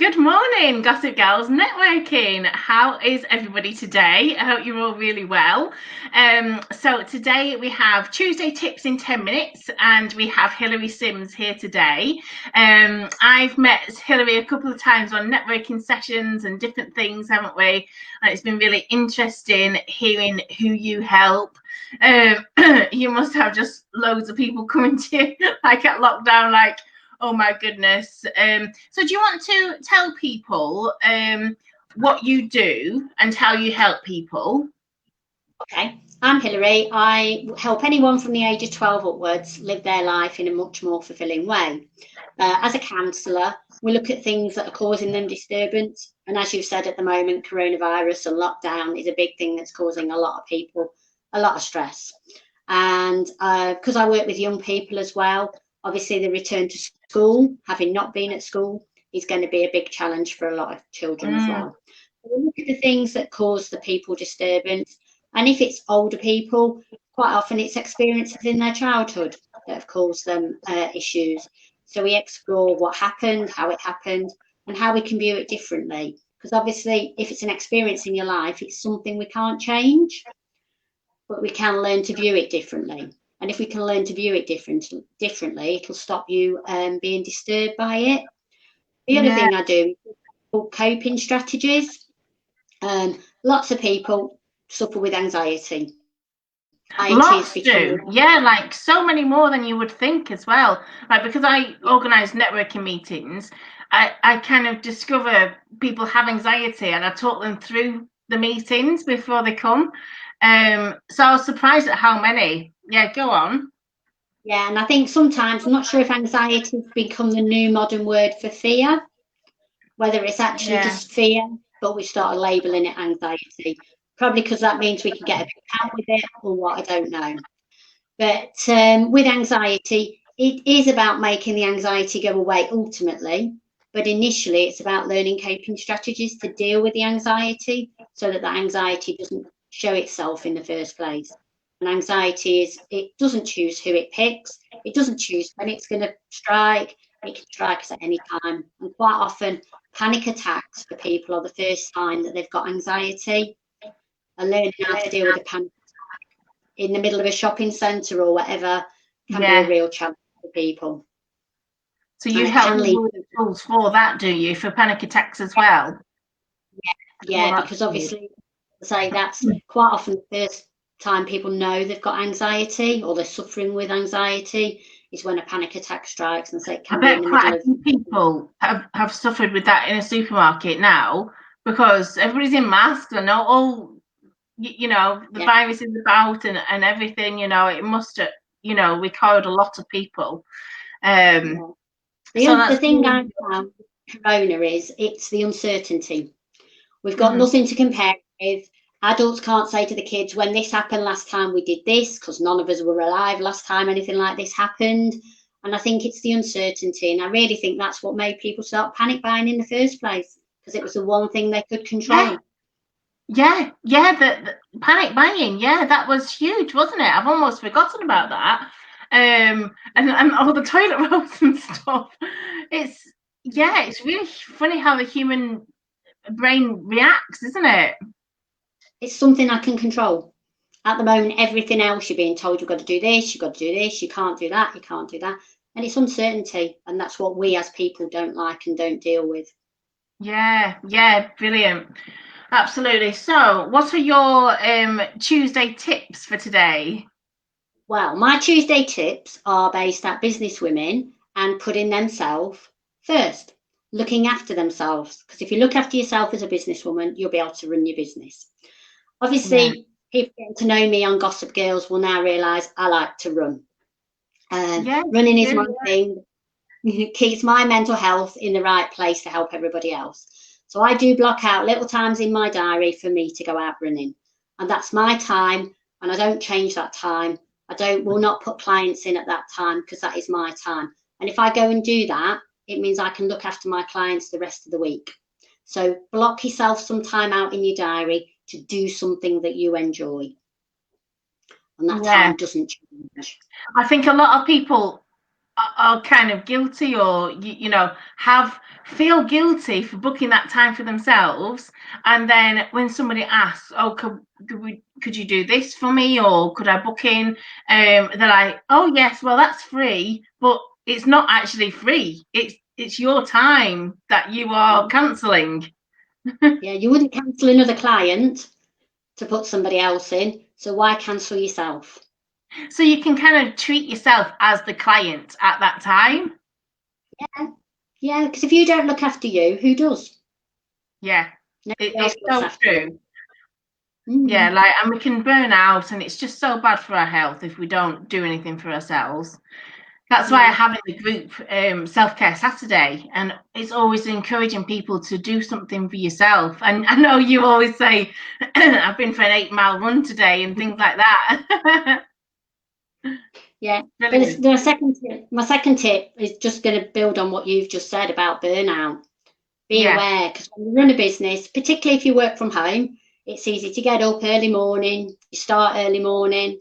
Good morning, Gossip Girls Networking. How is everybody today? I hope you're all really well. So today we have Tuesday Tips in 10 minutes, and we have Hilary Sims here today. I've met Hilary a couple of times on networking sessions and different things, haven't we? And it's been really interesting hearing who you help. You must have just loads of people coming to you, like at lockdown, like, oh my goodness. So do you want to tell people what you do and how you help people? Okay, I'm Hilary. I help anyone from the age of 12 upwards live their life in a much more fulfilling way. As a counsellor, we look at things that are causing them disturbance. And as you've said at the moment, coronavirus and lockdown is a big thing that's causing a lot of people a lot of stress. And because I work with young people as well, obviously the return to school, having not been at school, is going to be a big challenge for a lot of children as well. We look at the things that cause the people disturbance. And if it's older people, quite often it's experiences in their childhood that have caused them issues. So we explore what happened, how it happened, and how we can view it differently. Because obviously, if it's an experience in your life, it's something we can't change, but we can learn to view it differently. And if we can learn to view it differently, it'll stop you being disturbed by it. The other Yeah. thing I do is called coping strategies. Lots of people suffer with anxiety. Anxiety has Lots become, do. Yeah, like so many more than you would think as well. Like, because I organise networking meetings, I kind of discover people have anxiety and I talk them through the meetings before they come. So I was surprised at how many. Yeah, go on. yeah, and I think sometimes, I'm not sure if anxiety has become the new modern word for fear, whether it's actually Yeah. just fear, but we started labelling it anxiety. Probably because that means we can get a bit out with it or what, I don't know. But with anxiety, it is about making the anxiety go away ultimately. But initially, it's about learning coping strategies to deal with the anxiety so that the anxiety doesn't show itself in the first place. And anxiety is, it doesn't choose who it picks, it doesn't choose when it's going to strike, it can strike us at any time. And quite often, panic attacks for people are the first sign that they've got anxiety. And learning how to deal with a panic in the middle of a shopping centre or whatever can be a Yeah. real challenge for people. So And you it help can lead, people with the tools for that, do you? For panic attacks as well? Well, yeah, that's because good. obviously, say that's quite often the first time people know they've got anxiety or they're suffering with anxiety is when a panic attack strikes, and so it I can be in bet the quite middle a of. few people have suffered with that in a supermarket now because everybody's in masks and all, the Yeah, virus is about and everything, it must have, recoiled a lot of people. Um, yeah. so The that's thing I really, found with Corona is it's the uncertainty. We've got mm, nothing to compare with. Adults can't say to the kids, when this happened last time, we did this, because none of us were alive last time anything like this happened. And I think it's the uncertainty. And I really think that's what made people start panic buying in the first place, because it was the one thing they could yeah, control. yeah, the panic buying, yeah, that was huge, wasn't it? I've almost forgotten about that. And all the toilet rolls and stuff. It's, yeah, it's really funny how the human brain reacts, isn't it? It's something I can control. At the moment, everything else you're being told you've got to do this, you've got to do this, you can't do that, you can't do that. And it's uncertainty. And that's what we as people don't like and don't deal with. Yeah, brilliant. Absolutely. So, what are your Tuesday tips for today? Well, my Tuesday tips are based at business women and putting themselves first, looking after themselves. Because if you look after yourself as a businesswoman, you'll be able to run your business. Yeah, Obviously, people getting to know me on Gossip Girls will now realise I like to run. yeah, Running is you my thing. It keeps my mental health in the right place to help everybody else. So I do block out little times in my diary for me to go out running. And that's my time, and I don't change that time. Will not put clients in at that time because that is my time. And if I go and do that, it means I can look after my clients the rest of the week. So block yourself some time out in your diary to do something that you enjoy. And that yeah. time doesn't change. I think a lot of people are kind of guilty, or have feel guilty for booking that time for themselves, and then when somebody asks, oh, could you do this for me, or could I book in, they're like, oh yes, well that's free, but it's not actually free. It's your time that you are cancelling. Yeah, you wouldn't cancel another client to put somebody else in, so why cancel yourself? So you can kind of treat yourself as the client at that time. Yeah, because if you don't look after you, who does? Yeah, Nobody else it's looks so after you. true. Yeah, Mm. like, and we can burn out, and it's just so bad for our health if we don't do anything for ourselves. That's why I Yeah, have in the group Self-Care Saturday, and it's always encouraging people to do something for yourself. And I know you always say, I've been for an 8-mile run today and things like that. yeah. But Brilliant. my second tip is just going to build on what you've just said about burnout. Be Yeah, aware, because when you run a business, particularly if you work from home, it's easy to get up early morning, you start early morning,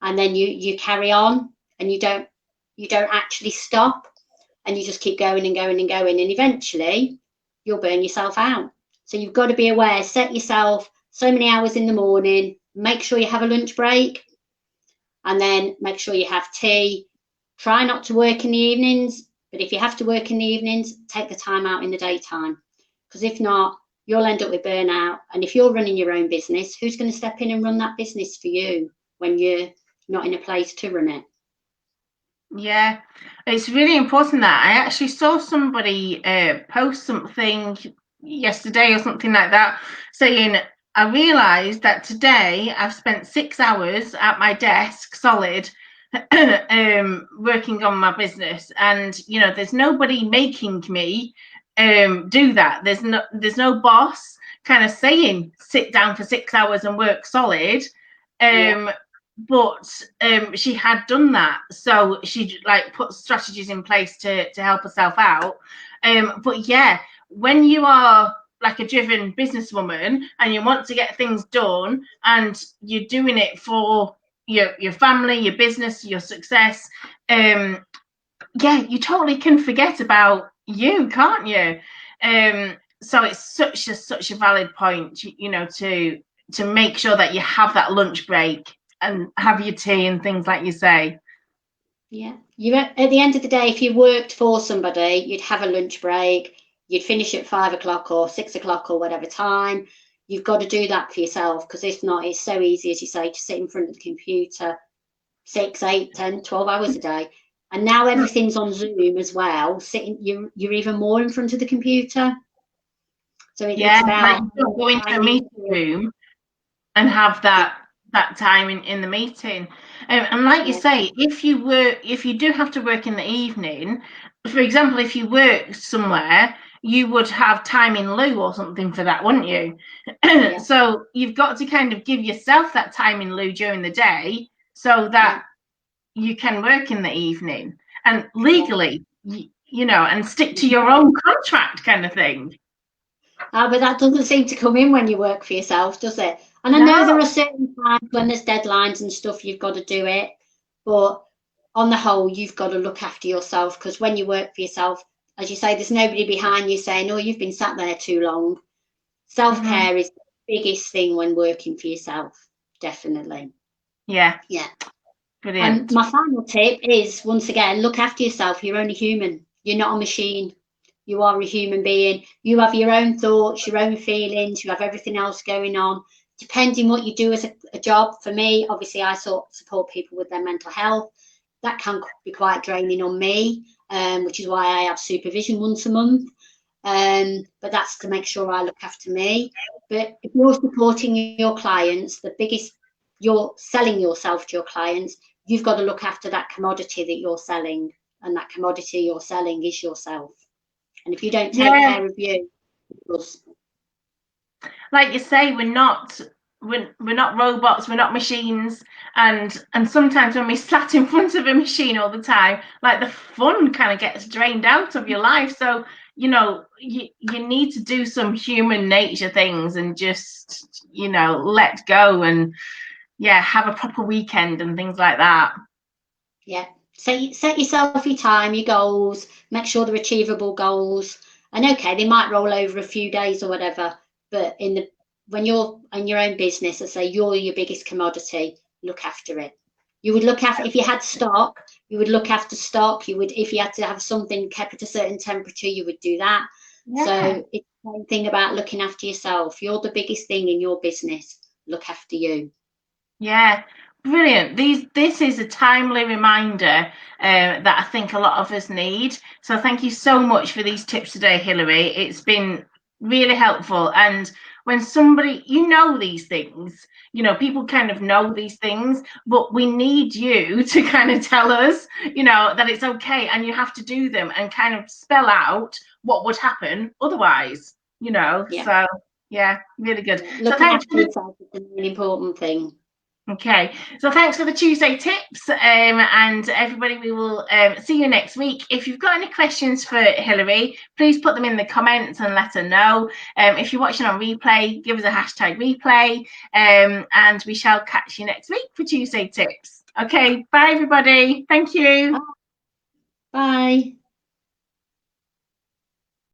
and then you carry on, and you don't actually stop, and you just keep going and going and going, and eventually you'll burn yourself out. So you've got to be aware, set yourself so many hours in the morning, make sure you have a lunch break, and then make sure you have tea. Try not to work in the evenings, but if you have to work in the evenings, take the time out in the daytime. Because if not, you'll end up with burnout. And if you're running your own business, who's going to step in and run that business for you when you're not in a place to run it? yeah. It's really important that I actually saw somebody post something yesterday or something like that, saying, I realised that today I've spent 6 hours at my desk solid working on my business, and there's nobody making me do that. There's no boss kind of saying sit down for 6 hours and work solid. Yeah, um but she had done that, so she like put strategies in place to help herself out. But yeah, when you are like a driven businesswoman and you want to get things done, and you're doing it for your family, your business, your success, yeah, you totally can forget about you, can't you? So it's such a valid point, to make sure that you have that lunch break and have your tea and things like you say. yeah. You at the end of the day, if you worked for somebody, you'd have a lunch break, you'd finish at 5 o'clock or 6 o'clock or whatever time. You've got to do that for yourself, because if not, it's so easy, as you say, to sit in front of the computer 6, 8, 10, 12 hours a day. And now everything's on Zoom as well. Sitting, you're even more in front of the computer. So it's Yeah, like about you don't go into a finding. meeting room and have Yeah, that time in the meeting. And like you yeah, say, if you do have to work in the evening, for example, if you work somewhere, you would have time in lieu or something for that, wouldn't you? yeah, So you've got to kind of give yourself that time in lieu during the day so yeah, that you can work in the evening, and yeah. legally, and stick to your own contract kind of thing. But that doesn't seem to come in when you work for yourself, does it? And I know there No. are certain times when there's deadlines and stuff, you've got to do it. But on the whole, you've got to look after yourself, because when you work for yourself, as you say, there's nobody behind you saying, oh, you've been sat there too long. Self Hmm. care is the biggest thing when working for yourself, definitely. Yeah, Yeah. And brilliant. my final tip is, once again, look after yourself. You're only human. You're not a machine. You are a human being. You have your own thoughts, your own feelings. You have everything else going on. Depending what you do as a job, for me, obviously, I support people with their mental health. That can be quite draining on me, which is why I have supervision once a month. But that's to make sure I look after me. But if you're supporting your clients, you're selling yourself to your clients, you've got to look after that commodity that you're selling, and that commodity you're selling is yourself. And if you don't take Yeah, care of you, like you say, we're not robots, we're not machines, and sometimes when we sat in front of a machine all the time, like the fun kind of gets drained out of your life. So you need to do some human nature things and just let go, and yeah, have a proper weekend and things like that. yeah, Set yourself your time, your goals, make sure they're achievable goals. And okay, they might roll over a few days or whatever, but when you're in your own business, I say you're your biggest commodity, look after it. You would look after, if you had stock, you would look after stock. You would, if you had to have something kept at a certain temperature, you would do that. Yeah. So it's the same thing about looking after yourself. You're the biggest thing in your business. Look after you. Yeah, brilliant. This is a timely reminder that I think a lot of us need. So thank you so much for these tips today, Hilary. It's been really helpful. And when somebody, you know, these things, you know, people kind of know these things, but we need you to kind of tell us, you know, that it's okay and you have to do them and kind of spell out what would happen otherwise, you know. Yeah. So yeah, really good. Yeah. So Looking thanks after for the yourself is an important thing. Okay, so thanks for the Tuesday tips, and everybody, we will see you next week. If you've got any questions for Hilary, please put them in the comments and let her know. If you're watching on replay, give us a hashtag replay, and we shall catch you next week for Tuesday tips. Okay, bye everybody. Thank you. Bye.